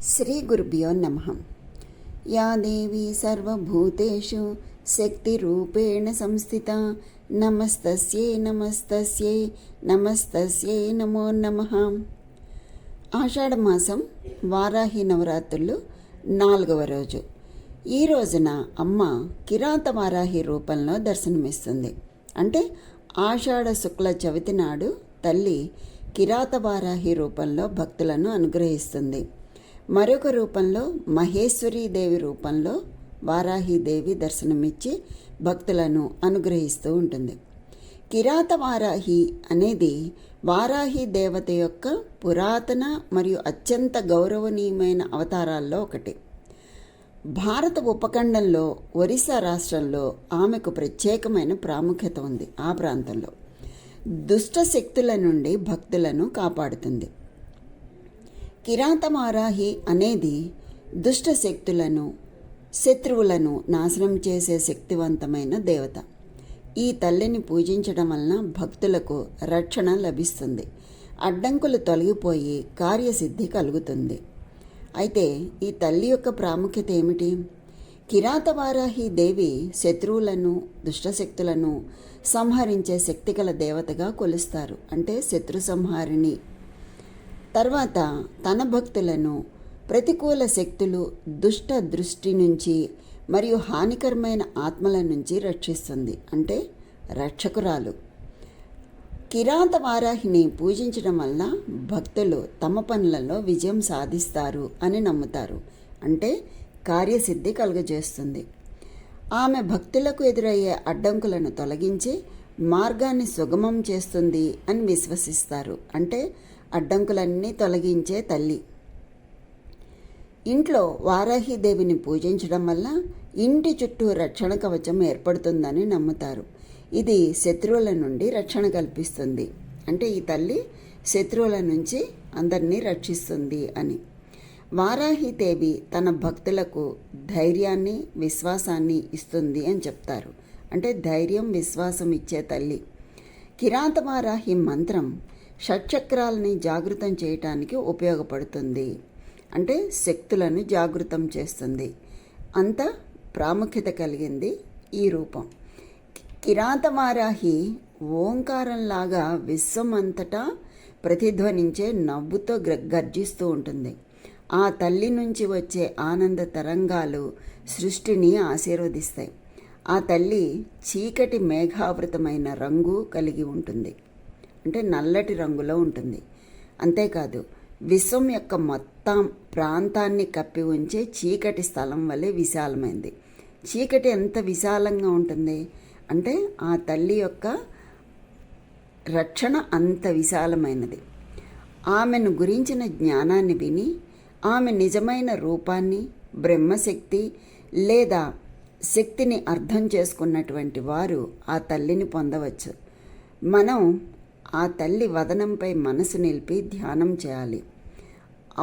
శ్రీగురుభ్యో నమః. యా దేవీ సర్వభూతేషు శక్తిరూపేణ సంస్థితా నమస్తస్యై నమస్తస్యై నమస్తస్యై నమో నమః. ఆషాఢమాసం వారాహి నవరాత్రులు 4వ రోజు. ఈ రోజున అమ్మ కిరాత వారాహి రూపంలో దర్శనమిస్తుంది. అంటే ఆషాఢ శుక్ల చవితి నాడు తల్లి కిరాత వారాహి రూపంలో భక్తులను అనుగ్రహిస్తుంది. మరొక రూపంలో మహేశ్వరీదేవి రూపంలో వారాహీదేవి దర్శనమిచ్చి భక్తులను అనుగ్రహిస్తూ ఉంటుంది. కిరాత వారాహి అనేది వారాహి దేవత యొక్క పురాతన మరియు అత్యంత గౌరవనీయమైన అవతారాల్లో ఒకటి. భారత ఉపఖండంలో ఒరిస్సా రాష్ట్రంలో ఆమెకు ప్రత్యేకమైన ప్రాముఖ్యత ఉంది. ఆ ప్రాంతంలో దుష్ట శక్తుల నుండి భక్తులను కాపాడుతుంది. కిరాత వారాహి అనేది దుష్ట శక్తులను, శత్రువులను నాశనం చేసే శక్తివంతమైన దేవత. ఈ తల్లిని పూజించడం వలన భక్తులకు రక్షణ లభిస్తుంది, అడ్డంకులు తొలగిపోయి కార్యసిద్ధి కలుగుతుంది. అయితే ఈ తల్లి యొక్క ప్రాముఖ్యత ఏమిటి? కిరాత వారాహి దేవి శత్రువులను, దుష్టశక్తులను సంహరించే శక్తిగల దేవతగా కొలుస్తారు. అంటే శత్రు సంహారిణి. తర్వాత తన భక్తులను ప్రతికూల శక్తులు, దుష్ట దృష్టి నుంచి మరియు హానికరమైన ఆత్మల నుంచి రక్షిస్తుంది. అంటే రక్షకురాలు. కిరాత వారాహిని పూజించడం వలన భక్తులు తమ పనులలో విజయం సాధిస్తారు అని నమ్ముతారు. అంటే కార్యసిద్ధి కలుగజేస్తుంది. ఆమె భక్తులకు ఎదురయ్యే అడ్డంకులను తొలగించి మార్గాన్ని సుగమం చేస్తుంది అని విశ్వసిస్తారు. అంటే అడ్డంకులన్నీ తొలగించే తల్లి. ఇంట్లో వారాహిదేవిని పూజించడం వల్ల ఇంటి చుట్టూ రక్షణ కవచం ఏర్పడుతుందని నమ్ముతారు. ఇది శత్రువుల నుండి రక్షణ కల్పిస్తుంది. అంటే ఈ తల్లి శత్రువుల నుంచి అందరినీ రక్షిస్తుంది అని. వారాహిదేవి తన భక్తులకు ధైర్యాన్ని, విశ్వాసాన్ని ఇస్తుంది అని చెప్తారు. అంటే ధైర్యం, విశ్వాసం ఇచ్చే తల్లి. కిరాత వారాహి మంత్రం షట్చక్రాలని జాగృతం చేయటానికి ఉపయోగపడుతుంది. అంటే శక్తులను జాగృతం చేస్తుంది. అంత ప్రాముఖ్యత కలిగింది ఈ రూపం. కిరాత వారాహి ఓంకారంలాగా విశ్వమంతటా ప్రతిధ్వనించే నవ్వుతో గర్జిస్తూ ఉంటుంది. ఆ తల్లి నుంచి వచ్చే ఆనంద తరంగాలు సృష్టిని ఆశీర్వదిస్తాయి. ఆ తల్లి చీకటి మేఘావృతమైన రంగు కలిగి ఉంటుంది. అంటే నల్లటి రంగులో ఉంటుంది. అంతేకాదు విశ్వం యొక్క మొత్తం ప్రాంతాన్ని కప్పి ఉంచే చీకటి స్థలం వలె విశాలమైంది. చీకటి ఎంత విశాలంగా ఉంటుంది అంటే ఆ తల్లి యొక్క రక్షణ అంత విశాలమైనది. ఆమెను గురించిన జ్ఞానాన్ని విని ఆమె నిజమైన రూపాన్ని, బ్రహ్మశక్తి లేదా శక్తిని అర్థం చేసుకున్నటువంటి వారు ఆ తల్లిని పొందవచ్చు. మనం ఆ తల్లి వదనంపై మనసు నిలిపి ధ్యానం చేయాలి.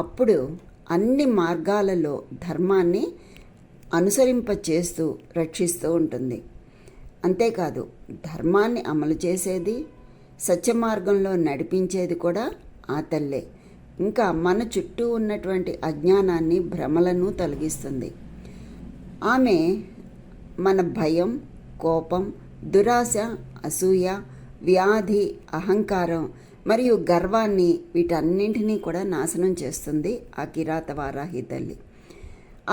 అప్పుడు అన్ని మార్గాలలో ధర్మాన్ని అనుసరింపచేస్తూ రక్షిస్తూ ఉంటుంది. అంతేకాదు ధర్మాన్ని అమలు చేసేది, సత్య మార్గంలో నడిపించేది కూడా ఆ తల్లే. ఇంకా మన చుట్టూ ఉన్నటువంటి అజ్ఞానాన్ని, భ్రమలను తొలగిస్తుంది. ఆమె మన భయం, కోపం, దురాశ, అసూయ, వ్యాధి, అహంకారం మరియు గర్వాన్ని వీటన్నింటినీ కూడా నాశనం చేస్తుంది ఆ కిరాత వారాహి తల్లి.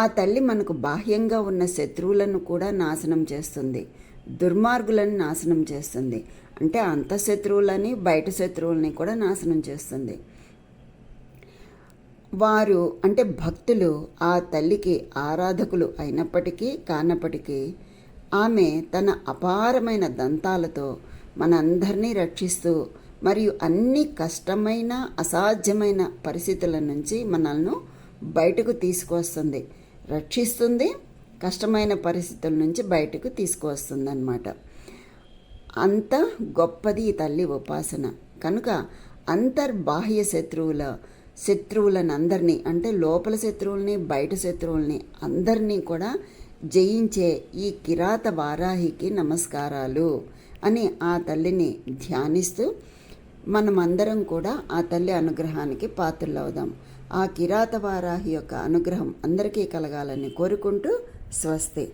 ఆ తల్లి మనకు బాహ్యంగా ఉన్న శత్రువులను కూడా నాశనం చేస్తుంది, దుర్మార్గులను నాశనం చేస్తుంది. అంటే అంతఃశత్రువులని, బయట శత్రువులని కూడా నాశనం చేస్తుంది. వారు అంటే భక్తులు ఆ తల్లికి ఆరాధకులు అయినప్పటికీ కానప్పటికీ ఆమె తన అపారమైన దంతాలతో మనందరినీ రక్షిస్తూ మరియు అన్ని కష్టమైన, అసాధ్యమైన పరిస్థితుల నుంచి మనల్ని బయటకు తీసుకువస్తుంది, రక్షిస్తుంది. కష్టమైన పరిస్థితుల నుంచి బయటకు తీసుకువస్తుంది అన్నమాట. అంత గొప్పది ఈ తల్లి ఉపాసన. కనుక అంతర్బాహ్య శత్రువులను అందరినీ, అంటే లోపల శత్రువుల్ని, బయట శత్రువుల్ని అందరినీ కూడా జయించే ఈ కిరాత వారాహికి నమస్కారాలు అని ఆ తల్లిని ధ్యానిస్తూ మనమందరం కూడా ఆ తల్లి అనుగ్రహానికి పాత్రలవుదాం. ఆ కిరాతవారాహి యొక్క అనుగ్రహం అందరికీ కలగాలని కోరుకుంటూ స్వస్తి.